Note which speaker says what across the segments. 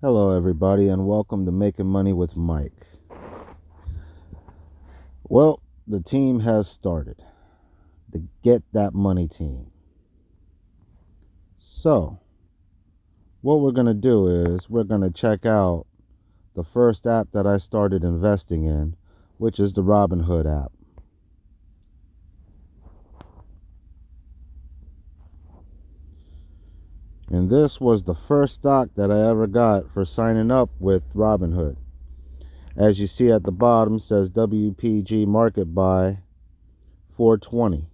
Speaker 1: Hello, everybody, and welcome to Making Money with Mike. Well, the team has started. The Get That Money team. So, what we're going to do is we're going to check out the first app that I started investing in, which is the Robinhood app. And this was the first stock that I ever got for signing up with Robinhood. As you see at the bottom, says WPG market buy 420.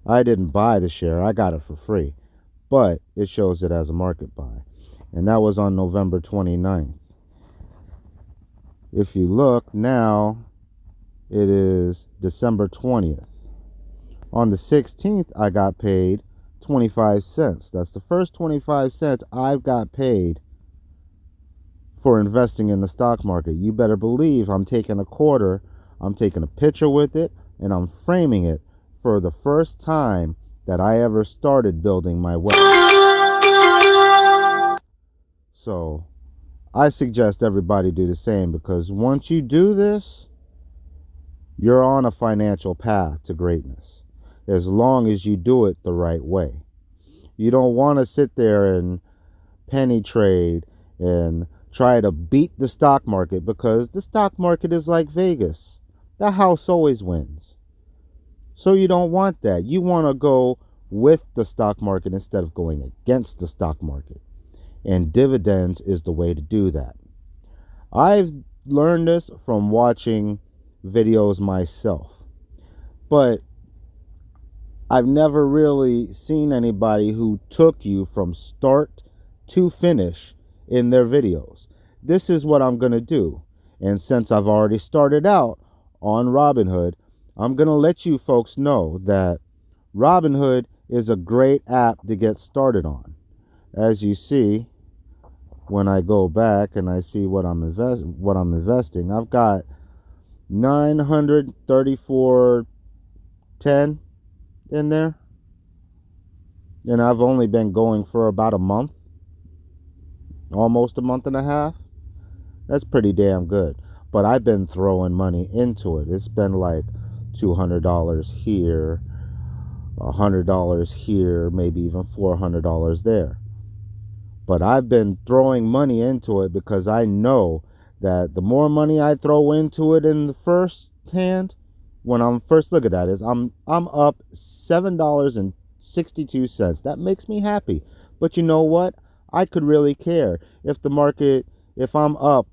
Speaker 1: I didn't buy the share, I got it for free, but it shows it as a market buy. And that was on November 29th. If you look now, it is December 20th. On the 16th, I got paid 25 cents. That's the first 25 cents I've got paid for investing in the stock market. You better believe I'm taking a quarter, I'm taking a picture with it, and I'm framing it for the first time that I ever started building my wealth. So I suggest everybody do the same, because once you do this, you're on a financial path to greatness, as long as you do it the right way. You don't want to sit there and penny trade and try to beat the stock market, because the stock market is like Vegas. The house always wins. So you don't want that. You want to go with the stock market instead of going against the stock market. And dividends is the way to do that. I've learned this from watching videos myself, but I've never really seen anybody who took you from start to finish in their videos. This is what I'm going to do. And since I've already started out on Robinhood, I'm going to let you folks know that Robinhood is a great app to get started on. As you see, when I go back and I see what I'm investing, I've got 934.10 in there, and I've only been going for about a month, almost a month and a half. That's pretty damn good. But I've been throwing money into it. It's been like $200 here, $100 here, maybe even $400 there. But I've been throwing money into it because I know that the more money I throw into it in the first hand, when I'm first looking at it, I'm up $7.62. That makes me happy. But you know what? I could really care if I'm up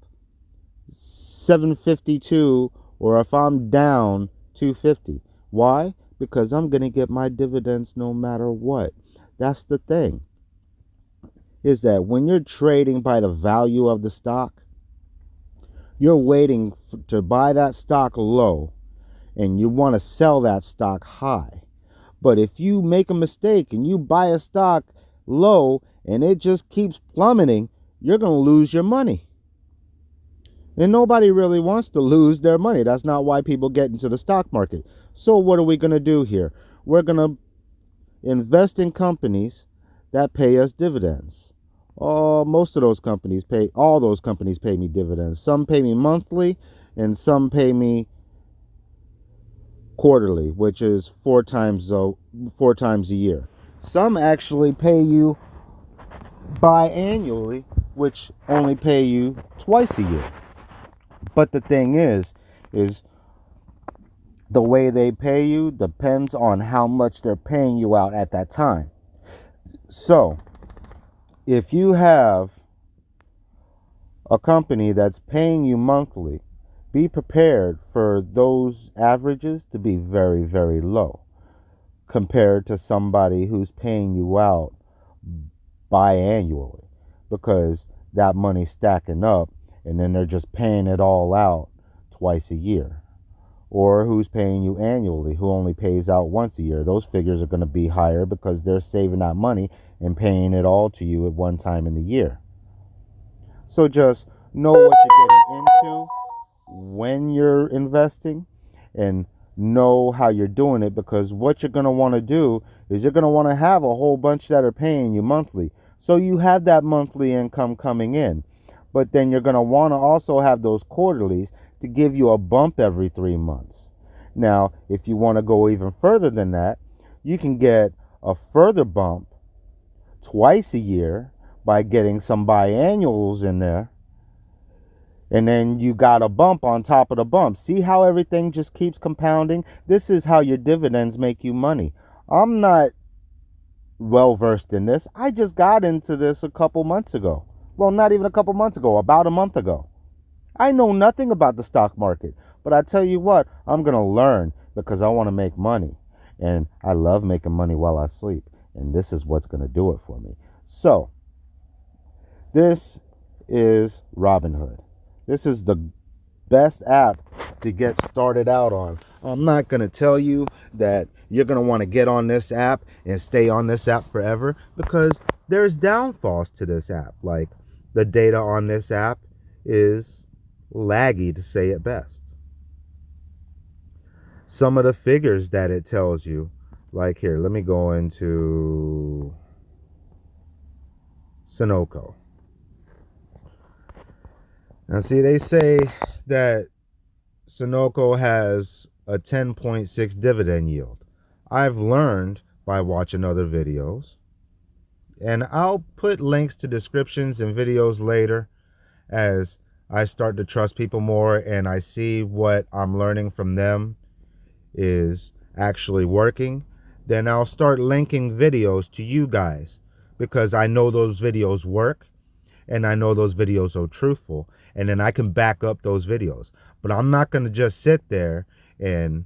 Speaker 1: 752 or if I'm down 250. Why? Because I'm going to get my dividends no matter what. That's the thing. Is that when you're trading by the value of the stock, you're waiting to buy that stock low and you want to sell that stock high. But if you make a mistake and you buy a stock low and it just keeps plummeting, you're going to lose your money. And nobody really wants to lose their money. That's not why people get into the stock market. So what are we going to do here? We're going to invest in companies that pay us dividends. All those companies pay me dividends. Some pay me monthly and some pay me quarterly, which is four times a year. Some actually pay you biannually, which only pay you twice a year. But the thing is the way they pay you depends on how much they're paying you out at that time. So if you have a company that's paying you monthly, be prepared for those averages to be very, very low compared to somebody who's paying you out biannually, because that money's stacking up and then they're just paying it all out twice a year. Or who's paying you annually, who only pays out once a year. Those figures are going to be higher because they're saving that money and paying it all to you at one time in the year. So just know what you're getting into when you're investing and know how you're doing it, because what you're going to want to do is you're going to want to have a whole bunch that are paying you monthly. So you have that monthly income coming in. But then you're going to want to also have those quarterlies to give you a bump every 3 months. Now, if you want to go even further than that, you can get a further bump twice a year by getting some biannuals in there. And then you got a bump on top of the bump. See how everything just keeps compounding? This is how your dividends make you money. I'm not well versed in this. I just got into this a couple months ago. Well, not even a couple months ago, about a month ago. I know nothing about the stock market, but I tell you what, I'm going to learn because I want to make money. And I love making money while I sleep. And this is what's going to do it for me. So, this is Robinhood. This is the best app to get started out on. I'm not going to tell you that you're going to want to get on this app and stay on this app forever, because there's downfalls to this app. Like, the data on this app is laggy, to say it best. Some of the figures that it tells you, like here, let me go into Sunoco. Now, see, they say that Sunoco has a 10.6 dividend yield. I've learned by watching other videos, and I'll put links to descriptions and videos later as I start to trust people more and I see what I'm learning from them is actually working. Then I'll start linking videos to you guys, because I know those videos work and I know those videos are truthful, and then I can back up those videos. But I'm not going to just sit there and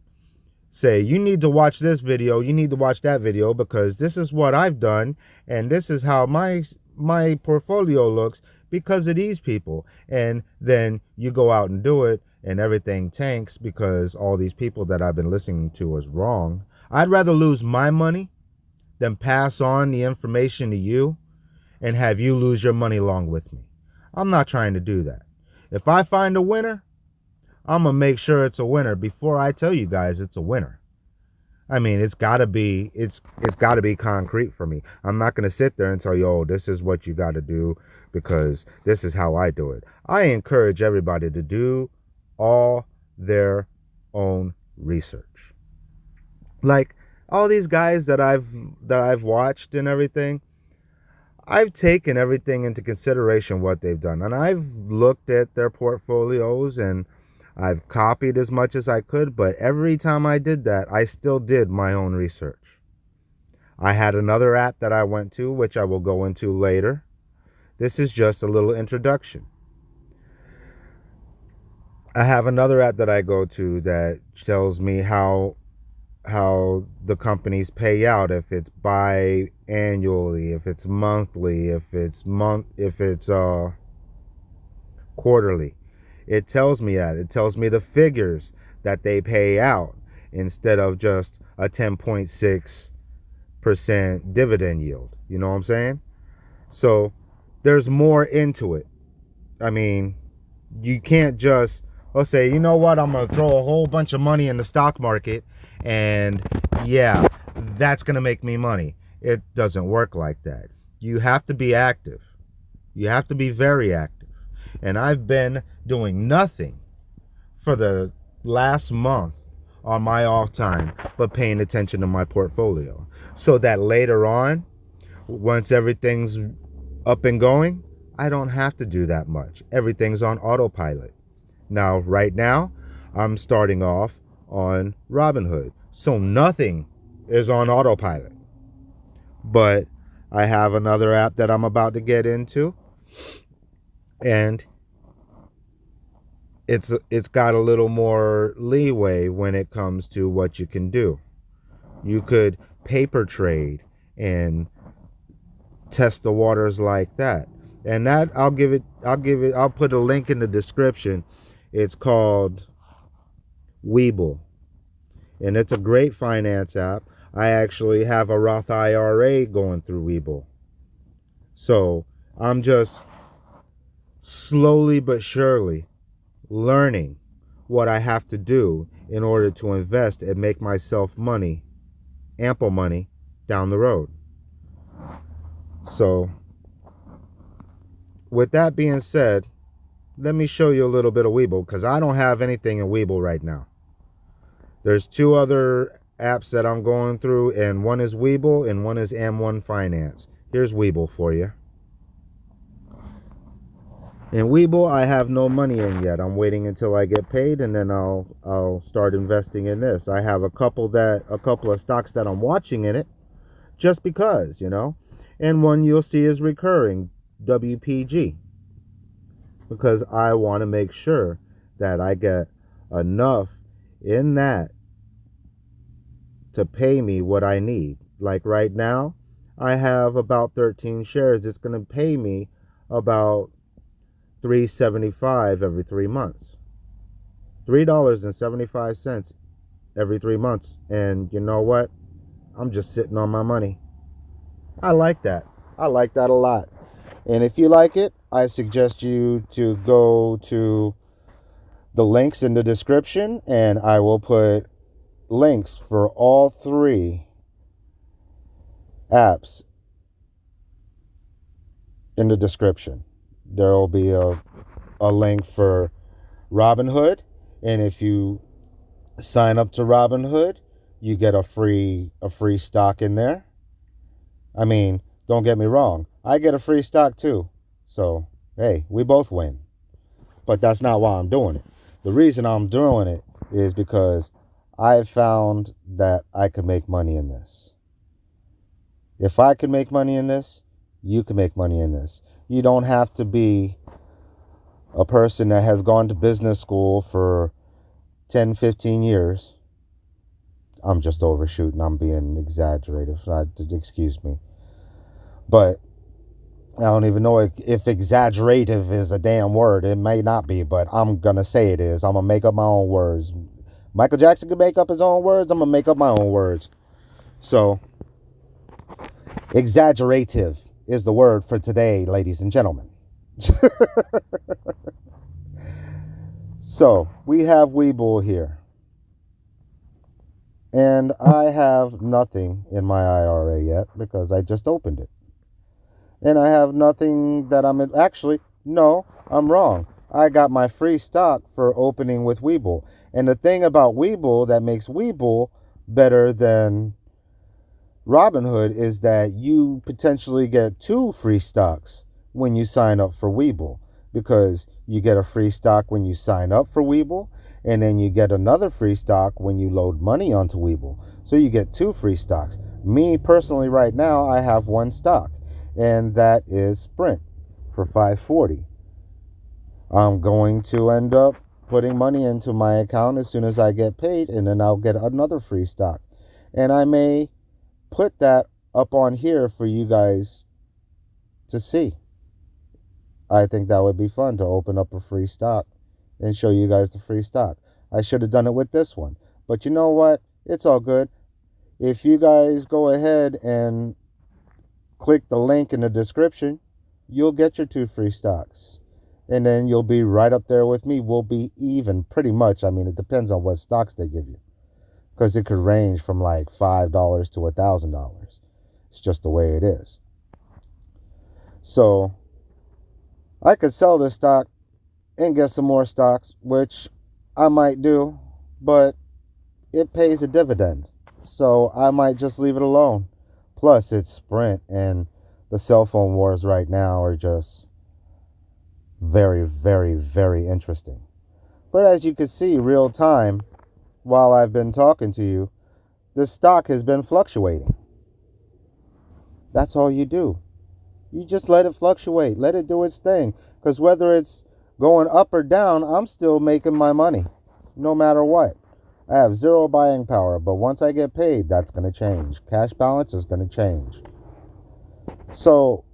Speaker 1: say, you need to watch this video, you need to watch that video, because this is what I've done and this is how my portfolio looks because of these people. And then you go out and do it and everything tanks because all these people that I've been listening to is wrong. I'd rather lose my money than pass on the information to you and have you lose your money along with me. I'm not trying to do that. If I find a winner, I'm going to make sure it's a winner before I tell you guys it's a winner. I mean, it's got to be concrete for me. I'm not going to sit there and tell you, oh, this is what you got to do because this is how I do it. I encourage everybody to do all their own research. Like all these guys that I've watched and everything, I've taken everything into consideration what they've done, and I've looked at their portfolios and I've copied as much as I could, but every time I did that, I still did my own research. I had another app that I went to, which I will go into later. This is just a little introduction. I have another app that I go to that tells me how the companies pay out, if it's biannually, if it's monthly, if it's quarterly. It tells me that. It tells me the figures that they pay out instead of just a 10.6% dividend yield. You know what I'm saying? So there's more into it. I mean, you can't just, let's say, you know what, I'm going to throw a whole bunch of money in the stock market and yeah, that's going to make me money. It doesn't work like that. You have to be active. You have to be very active. And I've been doing nothing for the last month on my off time but paying attention to my portfolio, so that later on, once everything's up and going, I don't have to do that much. Everything's on autopilot. Now, right now, I'm starting off on Robinhood, so nothing is on autopilot. But I have another app that I'm about to get into, and it's got a little more leeway when it comes to what you can do. You could paper trade and test the waters like that. And that I'll put a link in the description. It's called Webull. And it's a great finance app. I actually have a Roth IRA going through Webull. So I'm just slowly but surely learning what I have to do in order to invest and make myself money, ample money, down the road. So with that being said, let me show you a little bit of Webull, because I don't have anything in Webull right now. There's two other apps that I'm going through, and one is Webull and one is M1 Finance. Here's Webull for you. In Webull, I have no money in yet. I'm waiting until I get paid, and then I'll start investing in this. I have a couple of stocks that I'm watching in it, just because, And one you'll see is recurring, WPG, because I want to make sure that I get enough in that to pay me what I need. Like right now, I have about 13 shares. It's going to pay me about $3.75 every 3 months. $3.75 every 3 months. And you know what? I'm just sitting on my money. I like that. I like that a lot. And if you like it, I suggest you to go to the links in the description, and I will put links for all three apps in the description. There will be a link for Robinhood, and if you sign up to Robinhood, you get a free stock in there. I mean, don't get me wrong, I get a free stock too. So, hey, we both win. But that's not why I'm doing it. The reason I'm doing it is because I found that I could make money in this. If I can make money in this, you can make money in this. You don't have to be a person that has gone to business school for 10, 15 years. I'm just overshooting. I'm being exaggerated. Excuse me. But I don't even know if exaggerative is a damn word. It may not be, but I'm going to say it is. I'm going to make up my own words. Michael Jackson could make up his own words. I'm going to make up my own words. So, exaggerative is the word for today, ladies and gentlemen. So, we have Webull here. And I have nothing in my IRA yet because I just opened it. And I have nothing that I'm in. Actually, no, I'm wrong. I got my free stock for opening with Webull. And the thing about Webull that makes Webull better than Robinhood is that you potentially get 2 free stocks when you sign up for Webull, because you get a free stock when you sign up for Webull, and then you get another free stock when you load money onto Webull. So you get 2 free stocks. Me personally, right now, I have 1 stock, and that is Sprint for $5.40. I'm going to end up putting money into my account as soon as I get paid, and then I'll get another free stock. And I may put that up on here for you guys to see. I think that would be fun to open up a free stock and show you guys the free stock. I should have done it with this one. But you know what? It's all good. If you guys go ahead and click the link in the description, you'll get your 2 free stocks. And then you'll be right up there with me. We'll be even pretty much. I mean, it depends on what stocks they give you, because it could range from like $5 to $1,000. It's just the way it is. So I could sell this stock and get some more stocks, which I might do, but it pays a dividend. So I might just leave it alone. Plus, it's Sprint, and the cell phone wars right now are just very, very, very interesting. But as you can see, real time, while I've been talking to you, the stock has been fluctuating. That's all you do. You just let it fluctuate. Let it do its thing. Because whether it's going up or down, I'm still making my money, no matter what. I have 0 buying power, but once I get paid, that's going to change. Cash balance is going to change. So,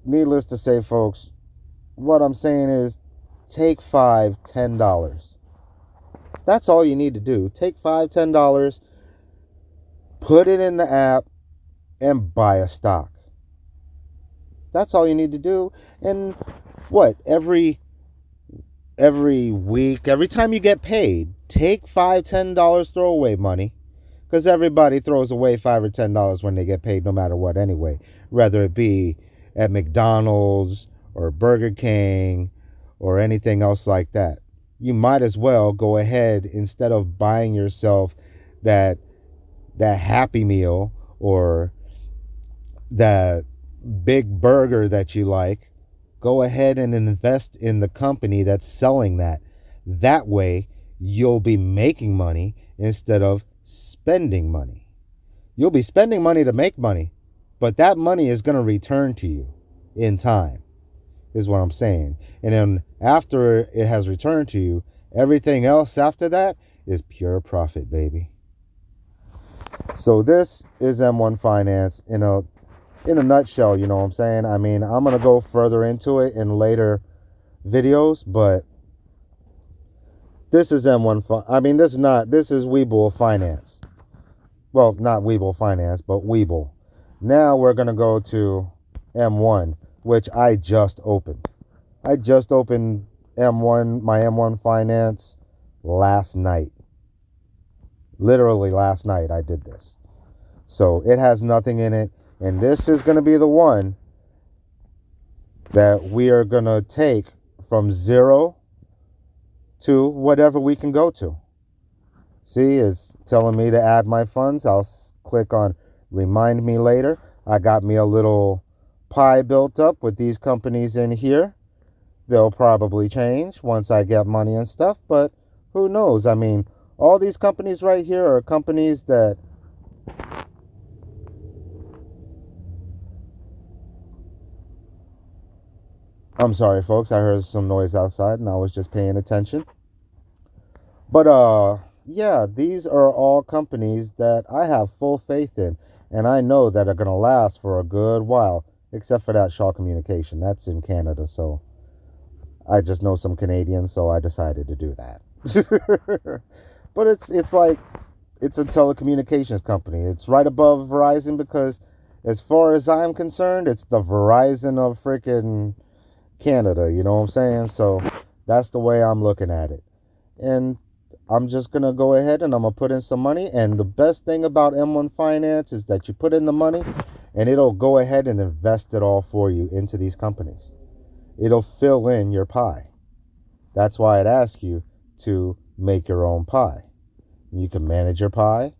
Speaker 1: needless to say, folks, what I'm saying is take $5, $10. That's all you need to do. Take $5, $10, put it in the app, and buy a stock. That's all you need to do. And what? Every week, every time you get paid, take $5, $10 throwaway money, because everybody throws away $5 or $10 when they get paid, no matter what anyway. Whether it be at McDonald's or Burger King or anything else like that. You might as well go ahead, instead of buying yourself that Happy Meal or that big burger that you like, go ahead and invest in the company that's selling that. That way, you'll be making money instead of spending money. You'll be spending money to make money, but that money is going to return to you in time, is what I'm saying. And then after it has returned to you, everything else after that is pure profit, baby. So this is M1 Finance in a nutshell, you know what I'm saying? I mean, I'm going to go further into it in later videos, but this is M1 I mean, this is Webull Finance. Well, not Webull Finance, but Webull. Now we're going to go to M1, which I just opened. I just opened M1, my M1 Finance last night. Literally last night I did this. So it has nothing in it. And this is going to be the one that we are going to take from zero to whatever we can go to. See, it's telling me to add my funds. I'll click on remind me later. I got me a little pie built up with these companies in here. They'll probably change once I get money and stuff, but who knows? I mean, all these companies right here are companies that I'm sorry, folks. I heard some noise outside and I was just paying attention. But yeah, these are all companies that I have full faith in, and I know that are going to last for a good while, except for that Shaw Communication. That's in Canada, so I just know some Canadians, so I decided to do that. But it's like, it's a telecommunications company. It's right above Verizon because, as far as I'm concerned, it's the Verizon of freaking Canada, you know what I'm saying? So that's the way I'm looking at it. And I'm just going to go ahead and I'm going to put in some money. And the best thing about M1 Finance is that you put in the money and it'll go ahead and invest it all for you into these companies. It'll fill in your pie. That's why it asks you to make your own pie. You can manage your pie,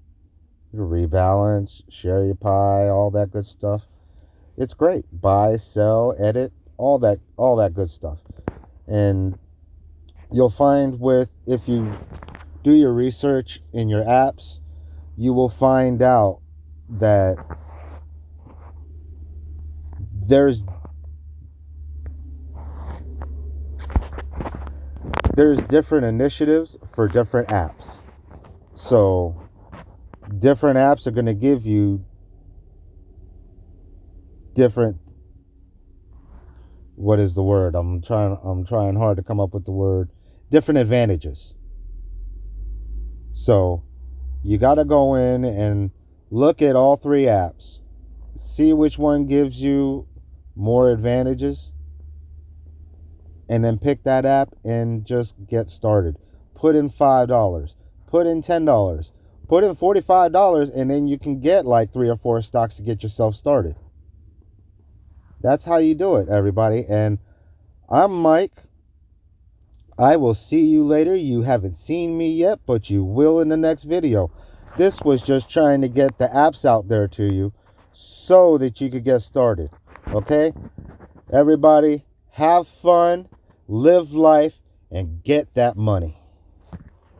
Speaker 1: you rebalance, share your pie, all that good stuff. It's great. Buy, sell, edit, all that good stuff. And you'll find if you do your research in your apps, you will find out that there's different initiatives for different apps. So different apps are going to give you different, what is the word? I'm trying hard to come up with the word. Different advantages. So you got to go in and look at all three apps. See which one gives you more advantages. And then pick that app and just get started. Put in $5. Put in $10. Put in $45, and then you can get like 3 or 4 stocks to get yourself started. That's how you do it, everybody. And I'm Mike. I will see you later. You haven't seen me yet, but you will in the next video. This was just trying to get the apps out there to you so that you could get started. Okay? Everybody, have fun, live life, and get that money.